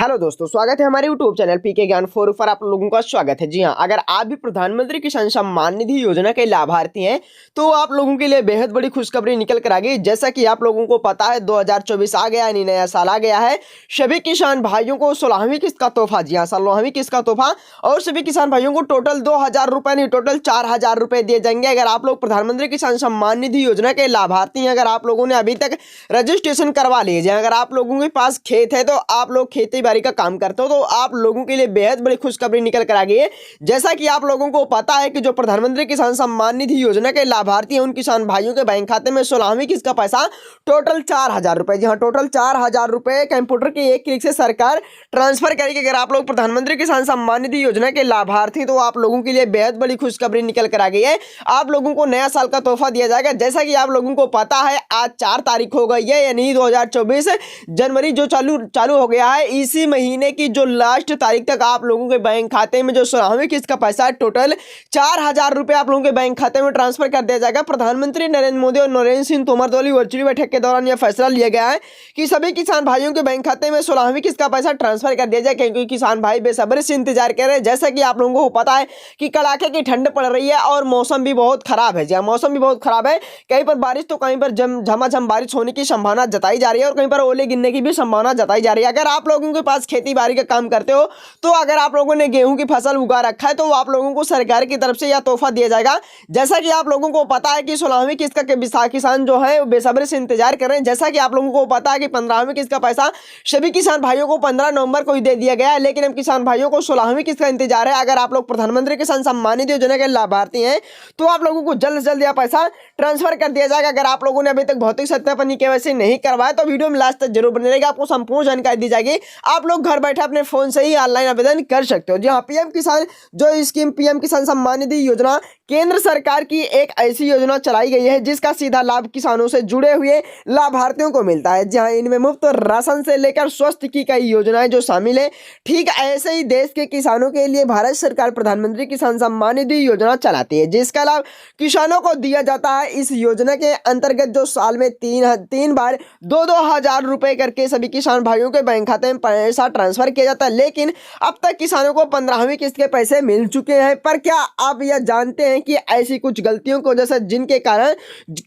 Hello दोस्तों, स्वागत है हमारे यूट्यूब चैनल पीके ज्ञान 4 पर। आप लोगों का स्वागत है। जी हाँ, अगर आप भी प्रधानमंत्री किसान सम्मान निधि योजना के लाभार्थी हैं तो आप लोगों के लिए बेहद बड़ी खुशखबरी निकल कर आ गई। जैसा कि आप लोगों को पता है 2024 आ गया, यानी नया साल आ गया है। सभी किसान भाइयों को 16वीं किस्त का तोहफा, जी हाँ 16वीं किस्त का तोहफा, और सभी किसान भाइयों को टोटल 2,000 रुपए नहीं, टोटल 4,000 रुपए दिए जाएंगे अगर आप लोग प्रधानमंत्री किसान सम्मान निधि योजना के लाभार्थी हैं। अगर आप लोगों ने अभी तक रजिस्ट्रेशन करवा लीजिए, अगर आप लोगों के पास खेत है तो आप लोग खेती बाड़ी का काम करते हो तो आप लोगों के लिए बेहद बड़ी खुशखबरी निकल कर आ गई है। जैसा कि आप लोगों को पता है कि जो प्रधानमंत्री किसान सम्मान निधि योजना के लाभार्थी हैं उन किसान भाइयों के बैंक खाते में 16वीं किस्त का पैसा टोटल 4,000 रुपए, जी हाँ टोटल 4,000 रुपए कंप्यूटर के एक क्लिक से सरकार ट्रांसफर करेगी। अगर आप लोग प्रधानमंत्री किसान सम्मान निधि योजना के लाभार्थी तो आप लोगों के लिए बेहद बड़ी खुशखबरी निकल कर आ गई है। आप लोगों को नया साल का तोहफा दिया जाएगा। जैसा कि आप लोगों को पता है आज 4 तारीख हो गई है, यानी 2024 जनवरी जो चालू हो गया है। इसी महीने की जो लास्ट तारीख तक आप लोगों के बैंक खाते में जो 16वीं किस्त का पैसा है टोटल 4,000 रुपए आप लोगों के बैंक खाते में ट्रांसफर कर दिया जाएगा। प्रधानमंत्री नरेंद्र मोदी और नरेंद्र सिंह तोमर द्वारा वर्चुअली बैठक के दौरान यह फैसला लिया गया है कि सभी किसान भाइयों के बैंक खाते में 16वीं किस्त का पैसा ट्रांसफर कर दिया जाए, क्योंकि किसान भाई बेसब्री से इंतजार कर रहे हैं। जैसा कि आप लोगों को पता है कि कड़ाके की ठंड पड़ रही है और मौसम भी बहुत खराब है। जी मौसम भी बहुत खराब है, कहीं पर बारिश तो कहीं पर झमाझम बारिश होने की संभावना जताई जा रही है और कहीं पर ओले गिरने की भी संभावना जताई जा रही है। अगर आप लोगों के पास खेती बाड़ी का काम करते हो तो अगर आप लोगों ने गेहूं की फसल उगा रखा है तो आप लोगों को सरकार की तरफ से यह तोहफा दिया जाएगा। जैसा कि आप लोगों को पता है कि 16वीं किस्त का किसान जो है बेसब्री से इंतजार कर रहे हैं। जैसा कि आप लोगों को पता है कि 15वीं किस्त का पैसा सभी किसान भाइयों को 15 नवंबर को ही दे दिया गया है, लेकिन हम किसान भाइयों को 16वीं किस्त का इंतजार है। अगर आप लोग प्रधानमंत्री किसान सम्मान निधि योजना के लाभार्थी हैं तो आप लोगों को जल्द से जल्द यह पैसा ट्रांसफर कर दिया जाएगा। अगर आप लोगों ने अभी तक भौतिक सत्यापन केवाईसी नहीं करवाया तो वीडियो में लास्ट तक जरूर बने रहेगा, आपको संपूर्ण जानकारी दी जाएगी। आप लोग घर बैठे अपने फोन से ही ऑनलाइन आवेदन कर सकते हो। जी हाँ, पीएम किसान जो स्कीम पीएम किसान सम्मान निधि योजना केंद्र सरकार की एक ऐसी योजना चलाई गई है जिसका सीधा लाभ किसानों से जुड़े हुए लाभार्थियों को मिलता है। जहां इनमें मुफ्त राशन से लेकर स्वास्थ्य की कई योजनाएं जो शामिल है। ठीक ऐसे ही देश के किसानों के लिए भारत सरकार प्रधानमंत्री किसान सम्मान निधि योजना चलाती है, जिसका लाभ किसानों को दिया जाता है। इस योजना के अंतर्गत जो साल में तीन बार 2,000 रुपए करके सभी किसान भाइयों के बैंक खाते में पैसा ट्रांसफर किया जाता है, लेकिन अब तक किसानों को 15वीं किस्त के पैसे मिल चुके हैं। पर क्या आप यह जानते हैं कि ऐसी कुछ गलतियों को वजह से जिनके कारण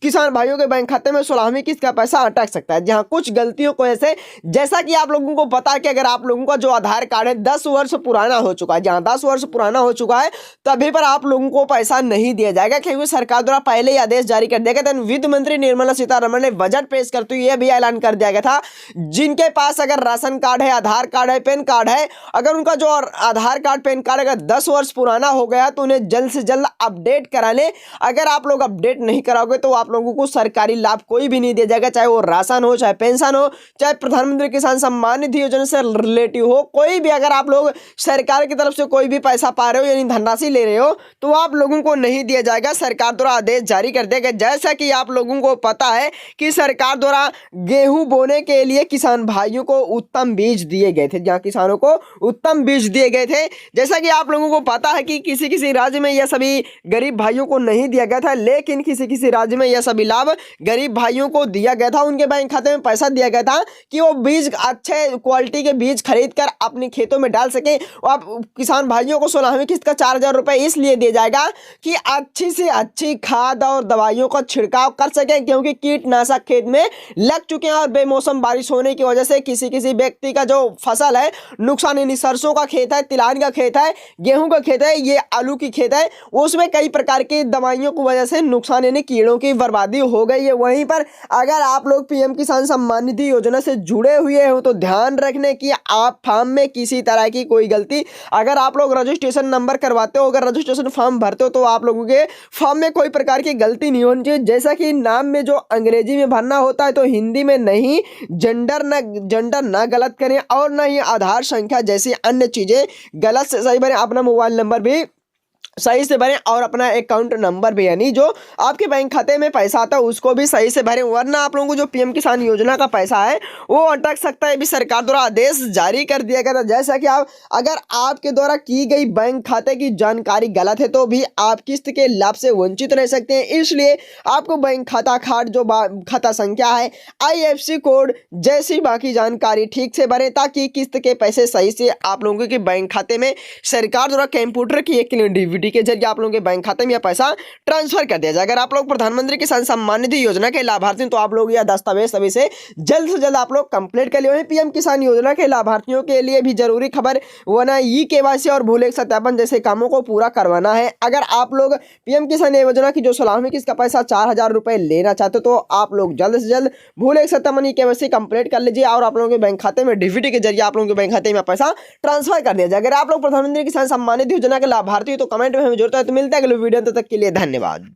किसान भाइयों के बैंक खाते में 16वीं किस्त का पैसा अटक सकता है। जहां कुछ गलतियों को ऐसे, जैसा कि आप लोगों को पता है कि अगर आप लोगों का जो आधार कार्ड है 10 वर्ष पुराना हो चुका है, जहां 10 वर्ष पुराना हो चुका है तभी पर आप लोगों को पैसा नहीं दिया जाएगा, क्योंकि सरकार द्वारा पहले ही आदेश जारी कर दिया गया था। वित्त मंत्री निर्मला सीतारमण ने बजट पेश करते हुए यह भी ऐलान कर दिया गया था जिनके पास अगर राशन कार्ड है, आधार कार्ड है, पैन कार्ड है, अगर उनका जो आधार कार्ड पैन कार्ड अगर 10 वर्ष पुराना हो गया तो उन्हें जल्द से जल्द अपडेट करा ले। अगर आप लोग अपडेट नहीं कराओगे तो आप लोगों को सरकारी लाभ कोई भी नहीं दिया जाएगा, चाहे वो राशन हो, चाहे पेंशन हो, चाहे प्रधानमंत्री किसान सम्मान निधि योजना से रिलेटिव हो, कोई भी अगर आप लोग सरकार की तरफ से कोई भी पैसा पा रहे हो यानी धनराशि ले रहे हो तो आप लोगों को नहीं दिया जाएगा। सरकार द्वारा आदेश जारी कर दिया गया। जैसा कि आप लोगों को पता है कि सरकार द्वारा गेहूं बोने के लिए किसान भाइयों को उत्तम बीज दिए गए थे, जहां किसानों को उत्तम बीज दिए गए थे। जैसा कि आप लोगों को पता है कि किसी किसी राज्य में यह सभी गरीब भाइयों को नहीं दिया गया था, लेकिन किसी किसी राज्य में यह सभी लाभ गरीब भाइयों को दिया गया था। उनके बैंक खाते में पैसा दिया गया था कि वो बीज अच्छे क्वालिटी के बीज खरीद कर अपने खेतों में डाल सके। आप किसान भाइयों को 16वीं किस्त का 4,000 रुपए इसलिए दिया जाएगा कि अच्छी से अच्छी खाद और दवाइयों का छिड़काव कर सके, क्योंकि कीटनाशक खेत में लग चुके हैं और बेमौसम बारिश होने की वजह से किसी किसी व्यक्ति का जो फसल है नुकसान, यानी सरसों का खेत है, तिलहन का खेत है, गेहूं का खेत है, ये आलू की खेत है, उसमें कई प्रकार की दवाइयों की वजह से नुकसान यानी कीड़ों की बर्बादी हो गई है। वहीं पर अगर आप लोग पीएम किसान सम्मान निधि योजना से जुड़े हुए हो तो ध्यान रखने की आप फॉर्म में किसी तरह की कोई गलती, अगर आप लोग रजिस्ट्रेशन नंबर करवाते हो, अगर रजिस्ट्रेशन फॉर्म भरते हो तो आप लोगों के फॉर्म में कोई प्रकार की गलती नहीं होनी चाहिए। जैसा कि नाम में जो अंग्रेजी में भरना होता है तो हिंदी में नहीं, जेंडर ना गलत करें और ना ही आधार संख्या जैसी अन्य चीजें गलत से सही भरें। अपना मोबाइल नंबर भी सही से भरें और अपना अकाउंट नंबर भी यानी जो आपके बैंक खाते में पैसा आता है उसको भी सही से भरें, वरना आप लोगों को जो पीएम किसान योजना का पैसा है वो अटक सकता है। भी सरकार द्वारा आदेश जारी कर दिया गया था, जैसा कि आप अगर आपके द्वारा की गई बैंक खाते की जानकारी गलत है तो भी आप किस्त के लाभ से वंचित रह सकते हैं। इसलिए आपको बैंक खाता कार्ड जो खाता संख्या है, IFSC कोड जैसी बाकी जानकारी ठीक से भरें ताकि किस्त के पैसे सही से आप लोगों के बैंक खाते में सरकार द्वारा कंप्यूटर की एक डीवीडी के जरिए आप लोगों के बैंक खाते में यह पैसा ट्रांसफर कर दिया जाए। अगर आप लोग प्रधानमंत्री किसान सम्मान निधि योजना के लाभार्थी हैं तो आप लोग यह दस्तावेज सभी से जल्द आप लोग कंप्लीट कर लिए। पीएम किसान योजना के लाभार्थियों के लिए भी जरूरी खबर वना KYC और भूलेख सत्यापन जैसे कामों को पूरा करवाना है। अगर आप लोग पीएम किसान योजना की जो सलामी किस्त का पैसा 4,000 रुपए लेना चाहते हो तो आप लोग जल्द से जल्द भूलेख सत्यापन KYC कंप्लीट कर लीजिए और आप लोगों के बैंक खाते में डीबीटी के जरिए आप लोगों के बैंक खाते में पैसा ट्रांसफर कर दिया जाए। अगर आप लोग प्रधानमंत्री किसान सम्मान निधि योजना के लाभार्थी हो तो कमेंट में हमें जरूरत है। तो मिलता है अगले वीडियो, तब तक के लिए धन्यवाद।